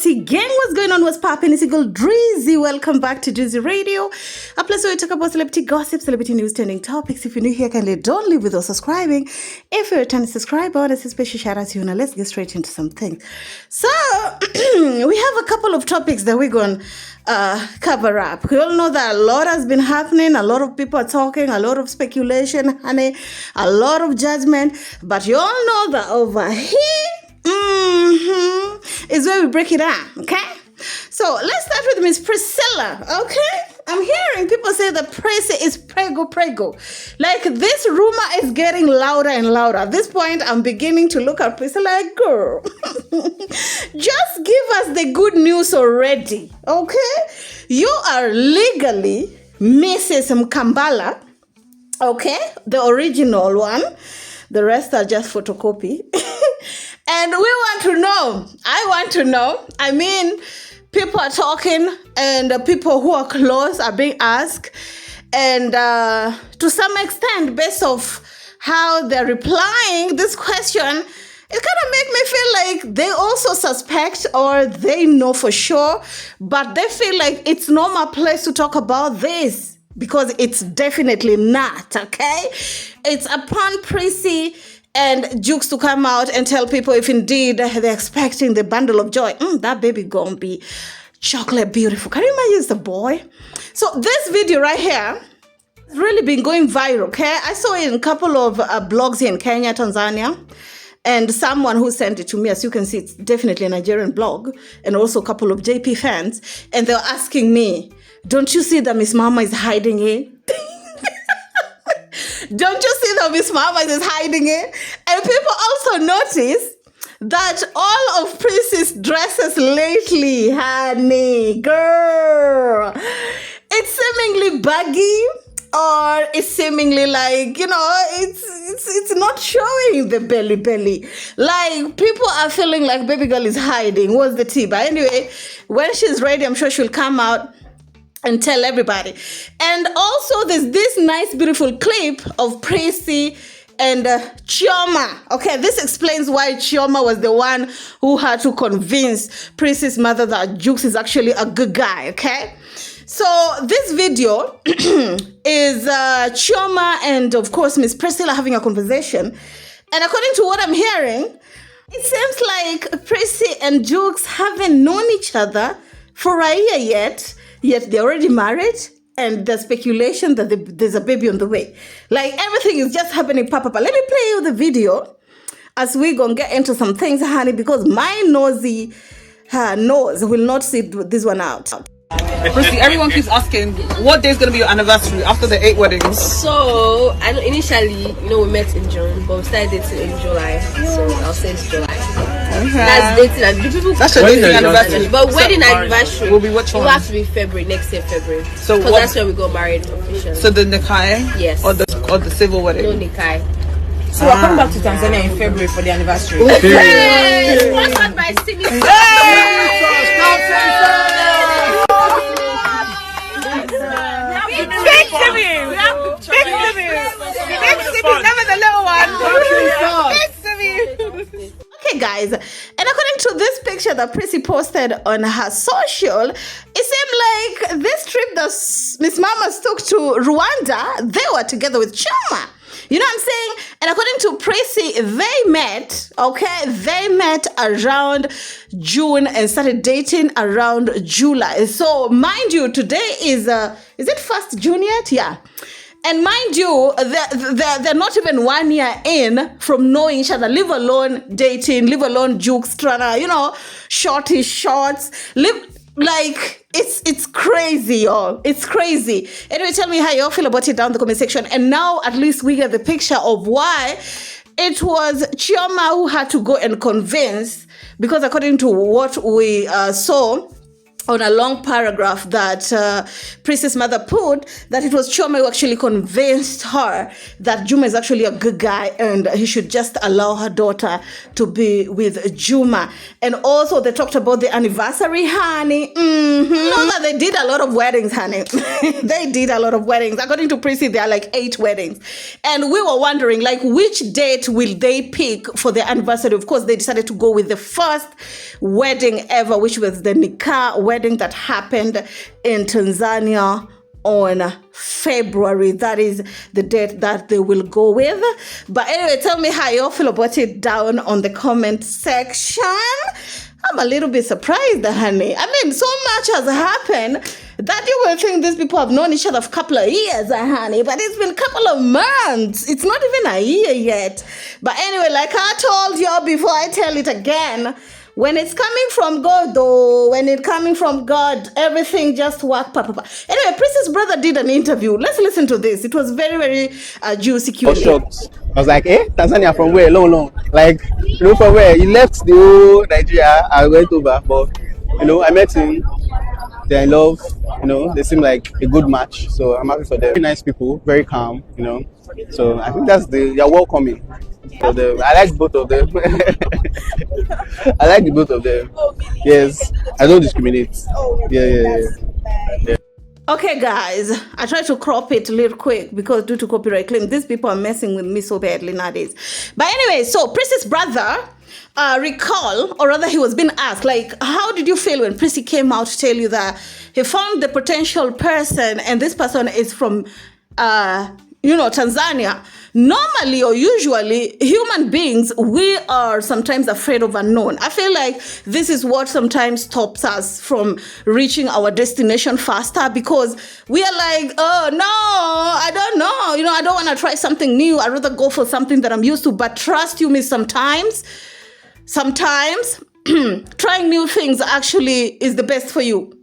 HUSBAND gang, what's going on? What's poppin'? It's your girl Drezy. Welcome back to Drezy Radio, a place where we talk about celebrity gossip, celebrity news, trending topics. If you're new here, kindly don't leave without subscribing. If you're a returning subscriber, that's a special shout out to you. Now let's get straight into some things. So we have a couple of topics that we're going to cover up. We all know that a lot has been happening. A lot of people are talking, a lot of speculation, honey, a lot of judgment. But you all know that over here, is where we break it down, okay? So let's start with Miss Priscilla, okay? I'm hearing people say that Prissy is prego. Like, this rumor is getting louder and louder. At this point, I'm beginning to look at Priscilla like, girl, just give us the good news already, okay? You are legally Mrs. Mkambala, okay? The original one. The rest are just photocopy. And we want to know. I want to know. I mean, people are talking and people who are close are being asked. And to some extent, based off how they're replying this question, it kind of make me feel like they also suspect or they know for sure, but they feel like it's not my place to talk about this because it's definitely not, okay? It's upon Prissy and Jukes to come out and tell people if indeed they're expecting the bundle of joy. That baby gonna be chocolate beautiful. Can you imagine it's a boy? So this video right here has really been going viral, okay? I saw it in a couple of blogs here in Kenya, Tanzania, and someone who sent it to me. As you can see, it's definitely a Nigerian blog, and also a couple of JP fans, and they're asking me, don't you see that Miss Mama is hiding it? Don't you see that Miss Mama is hiding it? And people also notice that all of Prissy's dresses lately, honey, girl, it's seemingly baggy or it's seemingly like, you know, it's not showing the belly. Like, people are feeling like baby girl is hiding. What's the tea? But anyway, when she's ready, I'm sure she'll come out and tell everybody. And also there's this nice beautiful clip of Prissy and Chioma. Okay, this explains why Chioma was the one who had to convince Prissy's mother that Jukes is actually a good guy, okay? So this video is Chioma and of course Miss Priscilla having a conversation. And according to what I'm hearing, it seems like Prissy and Jukes haven't known each other for a year yet they're already married, and there's speculation that there's a baby on the way. Like, everything is just happening, papa. Let me play you the video as we gonna get into some things, honey, because my nosy nose will not sit this one out. Prissy, everyone keeps asking, what day is going to be your anniversary after the 8 weddings? So, initially, we met in June, but we started dating in July. So, I'll say it's July. Okay. That's dating and that's your dating anniversary. But wedding anniversary will be which one? It will have to be February, next year February. So because that's when we got married officially. So the Nikai? Yes. Or the civil wedding? No Nikai. So we're coming back to Tanzania in February for the anniversary. Hey! Sponsored by Simi. Okay, guys, and according to this picture that Prissy posted on her social, it seemed like this trip that Miss Mama took to Rwanda, they were together with Chioma. You know what I'm saying? And according to Prissy, they met, okay? They met around June and started dating around July. So, mind you, today is it 1st June yet? Yeah. And mind you, they're not even 1 year in from knowing each other, leave alone dating, leave alone Jukes trying to, short his shorts, like, it's crazy, y'all. It's crazy. Anyway, tell me how you all feel about it down in the comment section. And now at least we get the picture of why it was Chioma who had to go and convince, because according to what we saw on a long paragraph that Princess mother put, that it was Chioma who actually convinced her that Juma is actually a good guy and he should just allow her daughter to be with Juma. And also they talked about the anniversary, honey. Know that they did a lot of weddings, honey. They did a lot of weddings. According to Prissy, there are like 8 weddings. And we were wondering, like, which date will they pick for their anniversary? Of course, they decided to go with the first wedding ever, which was the Nikah wedding that happened in Tanzania on February. That is the date that they will go with. But anyway, tell me how you feel about it down on the comment section. I'm a little bit surprised, honey. I mean, so much has happened that you will think these people have known each other for a couple of years, honey. But it's been a couple of months. It's not even a year yet. But anyway, like I told you before, I tell it again. When it's coming from God, though, when it's coming from God, everything just works. Anyway, Princess brother did an interview. Let's listen to this. It was very, very juicy. I was shocked. I was like, Tanzania from where? Long. Like, from where? He left the whole Nigeria. I went over, but, I met him. They're in love. They seem like a good match. So I'm happy for them. Very nice people, very calm, So I think they're welcoming. So I like both of them. I like the both of them. Yes, I don't discriminate. Yeah. Okay, guys, I tried to crop it a little quick because due to copyright claim, these people are messing with me so badly nowadays. But anyway, so Princess brother recall, or rather he was being asked, like, how did you feel when Prissy came out to tell you that he found the potential person and this person is from Tanzania? Normally or usually, human beings, we are sometimes afraid of unknown. I feel like this is what sometimes stops us from reaching our destination faster, because we are like, oh, no, I don't know. I don't want to try something new. I'd rather go for something that I'm used to. But trust you me, sometimes trying new things actually is the best for you.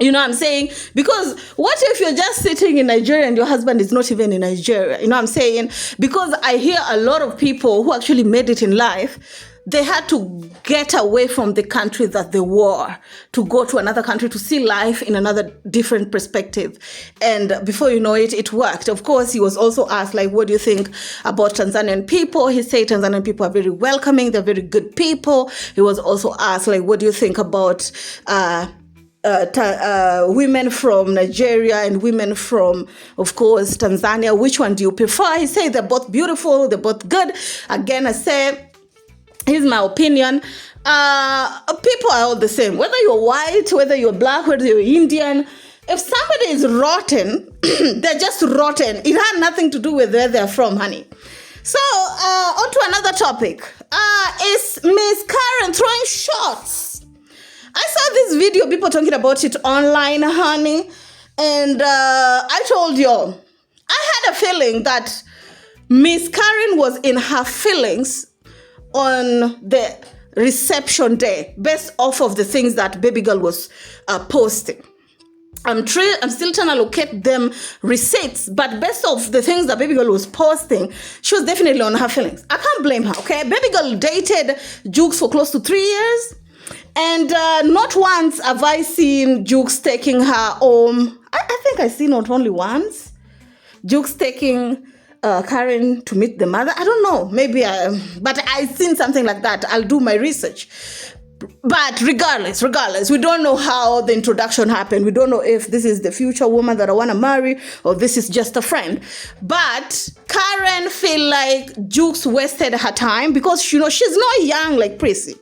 You know what I'm saying? Because what if you're just sitting in Nigeria and your husband is not even in Nigeria? You know what I'm saying? Because I hear a lot of people who actually made it in life, they had to get away from the country that they were to go to another country to see life in another different perspective. And before you know it, it worked. Of course, he was also asked, like, what do you think about Tanzanian people? He said Tanzanian people are very welcoming. They're very good people. He was also asked, like, what do you think about women from Nigeria and women from, of course, Tanzania? Which one do you prefer? He said they're both beautiful, they're both good. Again, I say, here's my opinion. People are all the same. Whether you're white, whether you're black, whether you're Indian, if somebody is rotten, they're just rotten. It had nothing to do with where they're from, honey. So, on to another topic. Is Miss Karen throwing shots? I saw this video, people talking about it online, honey. And I told you, I had a feeling that Miss Karen was in her feelings on the reception day, based off of the things that baby girl was posting. I'm still trying to locate them receipts, but based off the things that baby girl was posting, she was definitely on her feelings. I can't blame her, okay? Baby girl dated Jukes for close to 3 years. And not once have I seen Jukes taking her home. I think I see not only once. Jukes taking Karen to meet the mother. I don't know. Maybe but I've seen something like that. I'll do my research. But regardless, we don't know how the introduction happened. We don't know if this is the future woman that I want to marry or this is just a friend. But Karen feel like Jukes wasted her time because, she's not young like Prissy.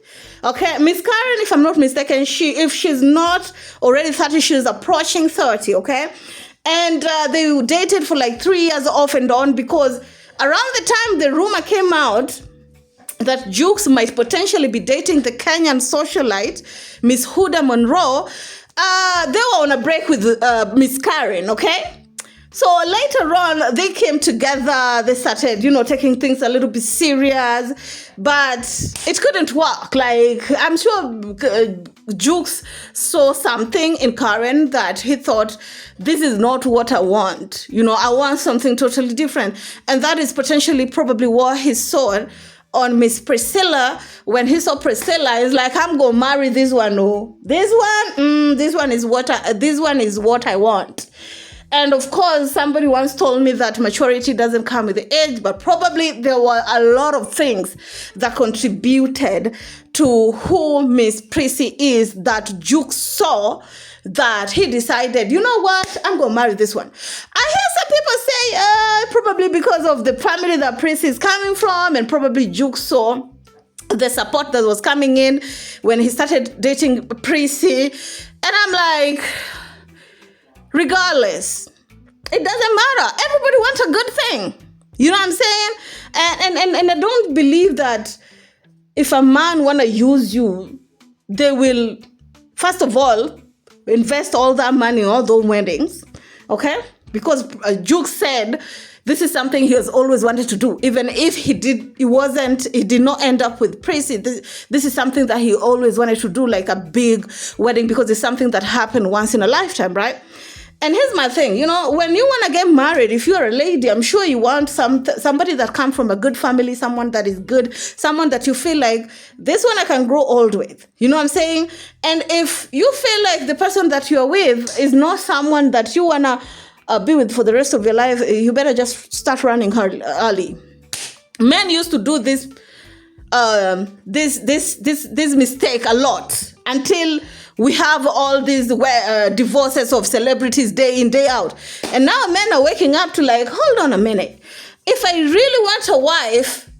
Okay, Miss Karen, if I'm not mistaken, if she's not already 30, she's approaching 30, okay? And they dated for like 3 years off and on, because around the time the rumor came out that Jukes might potentially be dating the Kenyan socialite, Miss Huda Monroe, they were on a break with Miss Karen, okay? So later on, they came together, they started, taking things a little bit serious, but it couldn't work. Like, I'm sure Jukes saw something in Karen that he thought, this is not what I want. I want something totally different. And that is potentially probably what he saw on Miss Priscilla. When he saw Priscilla, he's like, I'm gonna marry this one. Oh, this one is what I want. And of course, somebody once told me that maturity doesn't come with the age, but probably there were a lot of things that contributed to who Miss Prissy is that Jukes saw, that he decided, you know what, I'm going to marry this one. I hear some people say, probably because of the family that Prissy is coming from, and probably Jukes saw the support that was coming in when he started dating Prissy. And I'm like, regardless, it doesn't matter. Everybody wants a good thing. You know what I'm saying? And I don't believe that if a man want to use you, they will, first of all, invest all that money in all those weddings, okay? Because Jukes said this is something he has always wanted to do. Even if he did not end up with Prissy, this is something that he always wanted to do, like a big wedding, because it's something that happened once in a lifetime, right? And here's my thing, you know, when you want to get married, if you're a lady, I'm sure you want somebody that comes from a good family, someone that is good, someone that you feel like, this one I can grow old with. You know what I'm saying? And if you feel like the person that you're with is not someone that you want to be with for the rest of your life, you better just start running early. Men used to do this mistake a lot until we have all these divorces of celebrities day in, day out. And now men are waking up to like, hold on a minute. If I really want a wife,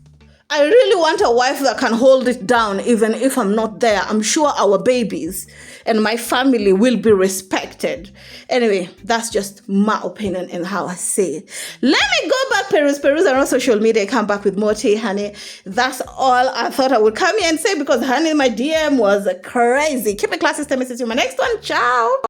I really want a wife that can hold it down even if I'm not there. I'm sure our babies and my family will be respected. Anyway, that's just my opinion and how I see it. Let me go back, peruse around social media, come back with more tea, honey. That's all I thought I would come here and say, because honey, my DM was crazy. Keep it classy, stay message to my next one. Ciao.